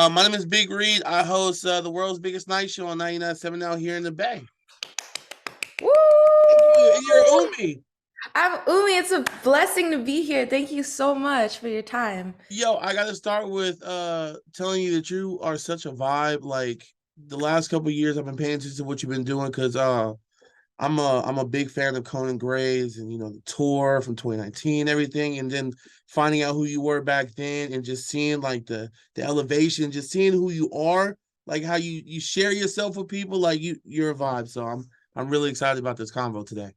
My name is Big Reed. I host the world's biggest night show on 99.7 out here in the Bay. Thank you. And you're Woo! Umi. I'm Umi. It's a blessing to be here. Thank you so much for your time. Yo, I got to start with telling you that you are such a vibe. Like the last couple of years, I've been paying attention to what you've been doing because I'm a big fan of Conan Gray's and the tour from 2019, everything, and then finding out who you were back then and just seeing like the elevation, just seeing who you are, like how you share yourself with people, like you're a vibe. So I'm really excited about this convo today.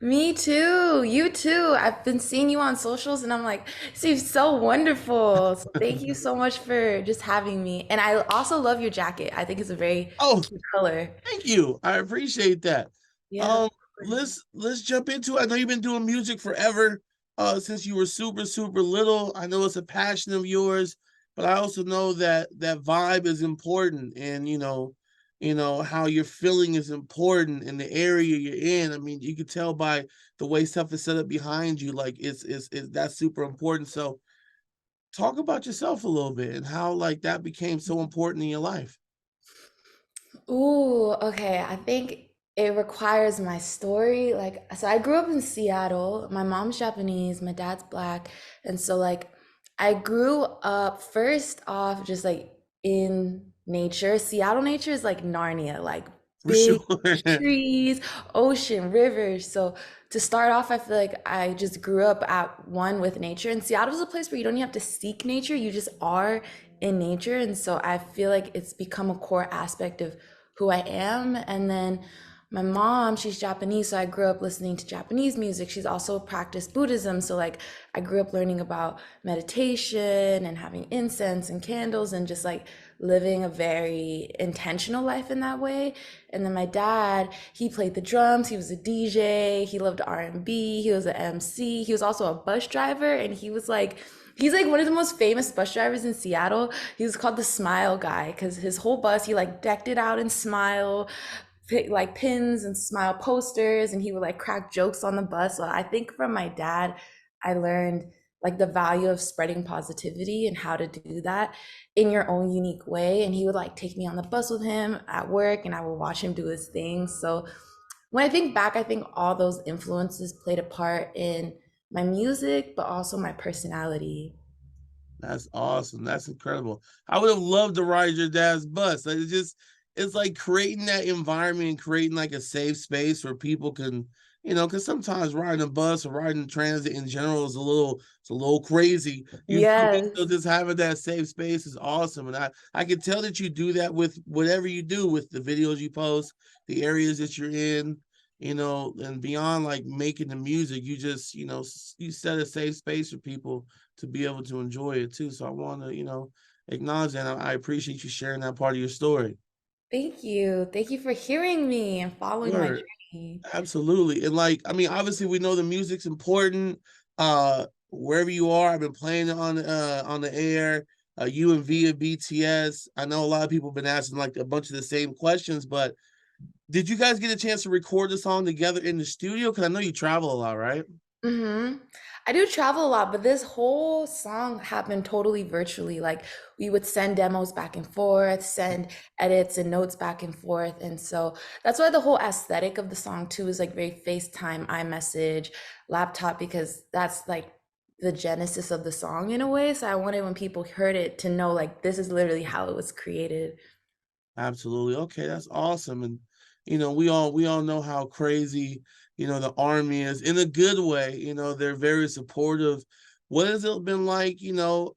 Me too. You too. I've been seeing you on socials and I'm like, seems so wonderful. So thank you so much for just having me. And I also love your jacket. I think it's a very Oh, cute color. thank you. I appreciate that. Yeah, of Um, course. let's jump into it. I know you've been doing music forever, since you were super little. I know it's a passion of yours, but I also know that that vibe is important, and how you're feeling is important in the area you're in. I mean, you can tell by the way stuff is set up behind you, like it's that's super important. So talk about yourself a little bit and how like that became so important in your life. Ooh, okay. I think it requires my story. Like, so I grew up in Seattle. My mom's Japanese, my dad's black. And so, like, I grew up first off just like in nature. Seattle nature is like Narnia, like For sure. big trees, ocean, rivers. So, to start off, I feel like I just grew up at one with nature. And Seattle's a place where you don't even have to seek nature, you just are in nature. And so, I feel like it's become a core aspect of who I am. And then my mom, she's Japanese, so I grew up listening to Japanese music. She's also practiced Buddhism, so like I grew up learning about meditation and having incense and candles and just like living a very intentional life in that way. And then my dad, he played the drums, he was a DJ, he loved R&B, he was an MC, he was also a bus driver, and he's like one of the most famous bus drivers in Seattle. He was called the Smile Guy because his whole bus, he like decked it out in smile, like pins and smile posters, and he would like crack jokes on the bus. So I think from my dad, I learned like the value of spreading positivity and how to do that in your own unique way. And he would like take me on the bus with him at work, and I would watch him do his thing. So when I think back, I think all those influences played a part in my music, but also my personality. That's awesome. That's incredible. I would have loved to ride your dad's bus. Like it's like creating that environment and creating like a safe space where people can, because sometimes riding a bus or riding transit in general is a little crazy. You feel me? So Yes. just having that safe space is awesome. And I can tell that you do that with whatever you do with the videos you post, the areas that you're in, and beyond like making the music, you just, you set a safe space for people to be able to enjoy it too. So I want to, acknowledge that. I appreciate you sharing that part of your story. Thank you. Thank you for hearing me and following my Sure, journey. absolutely. And like, I mean, obviously we know the music's important. Wherever you are, I've been playing it on the air. You and V of BTS. I know a lot of people have been asking like a bunch of the same questions, but did you guys get a chance to record the song together in the studio? Because I know you travel a lot, right? Hmm. I do travel a lot, but this whole song happened totally virtually. Like we would send demos back and forth, send edits and notes back and forth. And so that's why the whole aesthetic of the song too is like very FaceTime, iMessage, laptop, because that's like the genesis of the song in a way. So I wanted when people heard it to know like this is literally how it was created. Absolutely. Okay, that's awesome. And we all know how crazy, the army is in a good way. They're very supportive. What has it been like,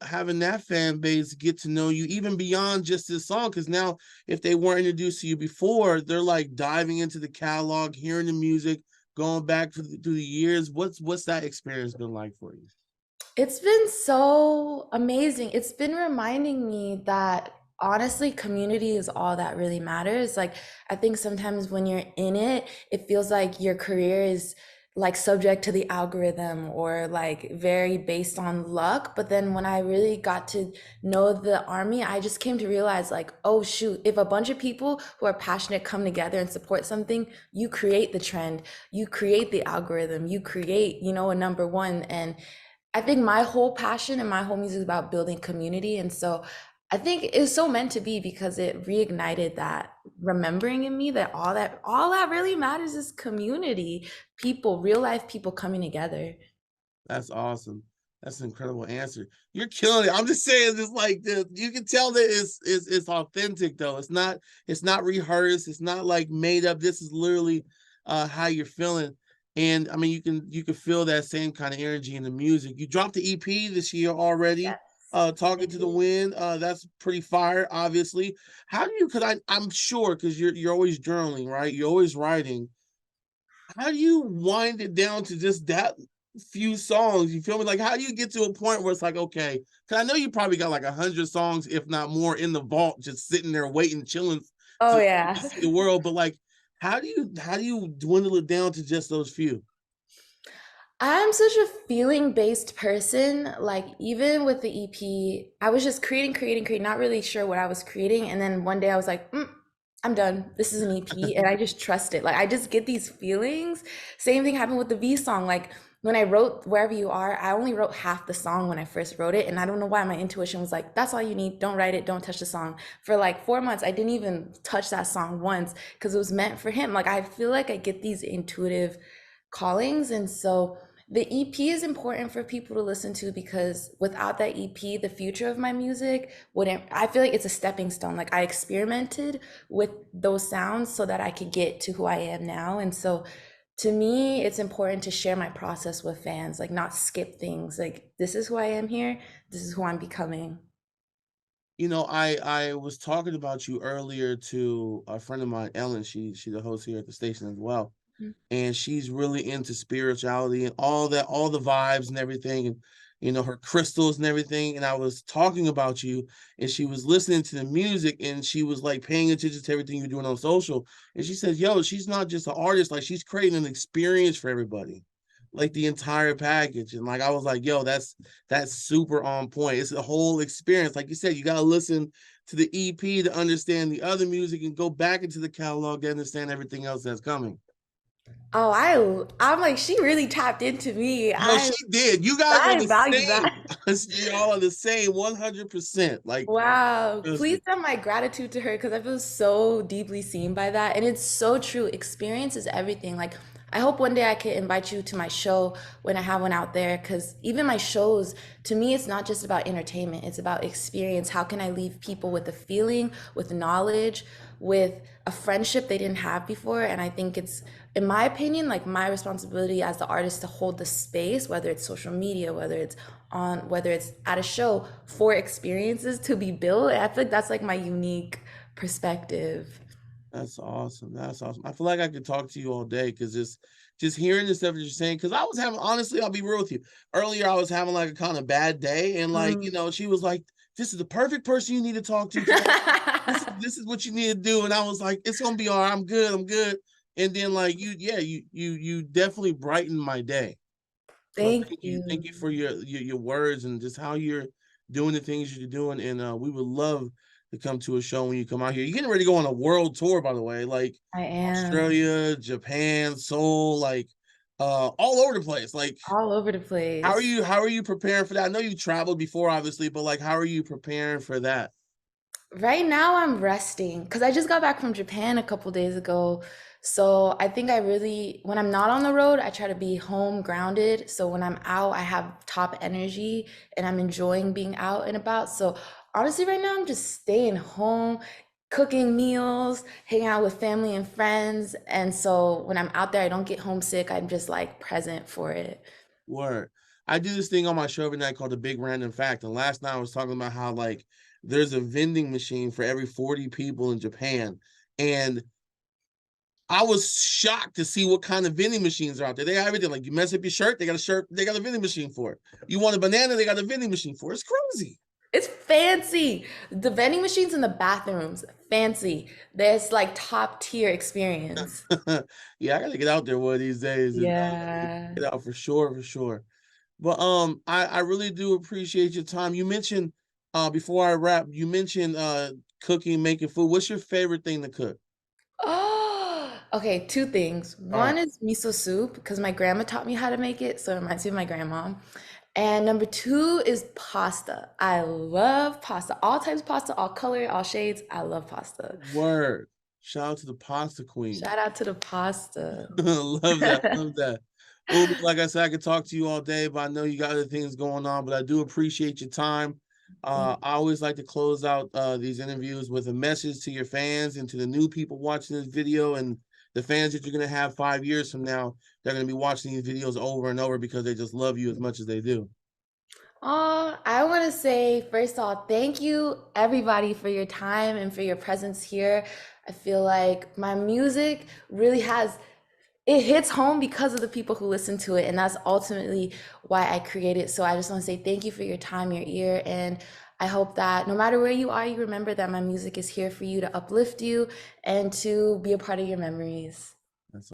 having that fan base get to know you even beyond just this song? Because now if they weren't introduced to you before, they're like diving into the catalog, hearing the music, going back through the years. What's that experience been like for you? It's been so amazing. It's been reminding me that honestly, community is all that really matters. Like, I think sometimes when you're in it, it feels like your career is like subject to the algorithm or like very based on luck. But then when I really got to know the army, I just came to realize, like, oh, shoot, if a bunch of people who are passionate come together and support something, you create the trend, you create the algorithm, you create, a number one. And I think my whole passion and my whole music is about building community. And so I think it was so meant to be because it reignited that remembering in me that all that really matters is community, people, real life people coming together. That's awesome. That's an incredible answer. You're killing it. I'm just saying, just like you can tell that it's authentic though. It's not rehearsed. It's not like made up. This is literally how you're feeling. And I mean, you can feel that same kind of energy in the music. You dropped the EP this year already. Yes. I Talking to the do. wind. That's pretty fire, obviously. How do you? Because I'm sure because you're always journaling, right? You're always writing. How do you wind it down to just that few songs? You feel me? Like, how do you get to a point where it's like, okay, because I know you probably got like 100 songs, if not more, in the vault, just sitting there waiting, chilling Oh to yeah. see the world. But like, how do you dwindle it down to just those few? I'm such a feeling-based person. Like even with the EP, I was just creating, not really sure what I was creating. And then one day I was like, I'm done. This is an EP. And I just trust it. Like I just get these feelings. Same thing happened with the V song. Like when I wrote Wherever You Are, I only wrote half the song when I first wrote it. And I don't know why my intuition was like, that's all you need. Don't write it. Don't touch the song. For like 4 months, I didn't even touch that song once because it was meant for him. Like I feel like I get these intuitive callings. And so the EP is important for people to listen to because without that EP, the future of my music wouldn't, I feel like it's a stepping stone. Like I experimented with those sounds so that I could get to who I am now. And so to me, it's important to share my process with fans, like not skip things. Like this is who I am here, this is who I'm becoming. I was talking about you earlier to a friend of mine, Ellen. She's the host here at the station as well, and she's really into spirituality and all that, all the vibes and everything, and her crystals and everything. And I was talking about you, and she was listening to the music, and she was like paying attention to everything you're doing on social. And she says, "Yo, she's not just an artist; like she's creating an experience for everybody." Like the entire package. And like I was like, yo, that's super on point. It's a whole experience. Like you said, you gotta listen to the EP to understand the other music and go back into the catalog to understand everything else that's coming. Oh, I'm like, she really tapped into me. Yo, I she did. You guys are I the value that. same. Y'all are the same 100%. Like, Wow. trust Please me. send my gratitude to her because I feel so deeply seen by that. And it's so true. Experience is everything. Like, I hope one day I can invite you to my show when I have one out there. Because even my shows, to me, it's not just about entertainment, it's about experience. How can I leave people with a feeling, with knowledge, with a friendship they didn't have before? And I think it's, in my opinion, like my responsibility as the artist to hold the space, whether it's social media, whether it's at a show for experiences to be built. I feel like that's like my unique perspective. That's awesome. That's awesome. I feel like I could talk to you all day because just hearing the stuff that you're saying. Because I was having, honestly, I'll be real with you. Earlier, I was having like a kind of bad day, and like Mm. she was like, "This is the perfect person you need to talk to today. This is what you need to do." And I was like, "It's gonna be all right. I'm good. I'm good." And then like yeah, you definitely brightened my day. So Thank thank you you. for your words and just how you're doing the things you're doing. And we would love to come to a show when you come out here. You're getting ready to go on a world tour, by the way, like I am Australia, Japan, Seoul, like all over the place. Like, all over the how are place. you how are you preparing for that? I know you traveled before, obviously, but like how are you preparing for that? Right now, I'm resting because I just got back from Japan a couple days ago. So I think I really, when I'm not on the road, I try to be home grounded. So when I'm out, I have top energy and I'm enjoying being out and about. So honestly, right now, I'm just staying home, cooking meals, hanging out with family and friends. And so when I'm out there, I don't get homesick. I'm just like present for it. Word. I do this thing on my show every night called the Big Random Fact. And last night I was talking about how like there's a vending machine for every 40 people in Japan. And I was shocked to see what kind of vending machines are out there. They got everything. Like you mess up your shirt, they got a vending machine for it. You want a banana, they got a vending machine for it. It's crazy. It's fancy. The vending machines in the bathrooms, fancy. There's like top tier experience. Yeah, I gotta get out there one of these days and Yeah. get out for sure, for sure. But I really do appreciate your time. You mentioned before I wrap, you mentioned cooking, making food. What's your favorite thing to cook? Oh, okay. Two things. All right. One is miso soup because my grandma taught me how to make it, so it reminds me of my grandma. And number two is pasta. I love pasta. All types of pasta, all color, all shades. I love pasta. Word. Shout out to the pasta queen. Shout out to the pasta. Love that. Love that. Umi, like I said, I could talk to you all day, but I know you got other things going on. But I do appreciate your time. Thank I always like to close out these interviews with a message to your fans and to the new people watching this video and the fans that you're going to have 5 years from now. They're going to be watching these videos over and over because they just love you as much as they do. Oh, I want to say, first of all, thank you everybody for your time and for your presence here. I feel like my music really has, it hits home because of the people who listen to it. And that's ultimately why I created. So I just want to say thank you for your time, your ear. And I hope that no matter where you are, you remember that my music is here for you to uplift you and to be a part of your memories. That's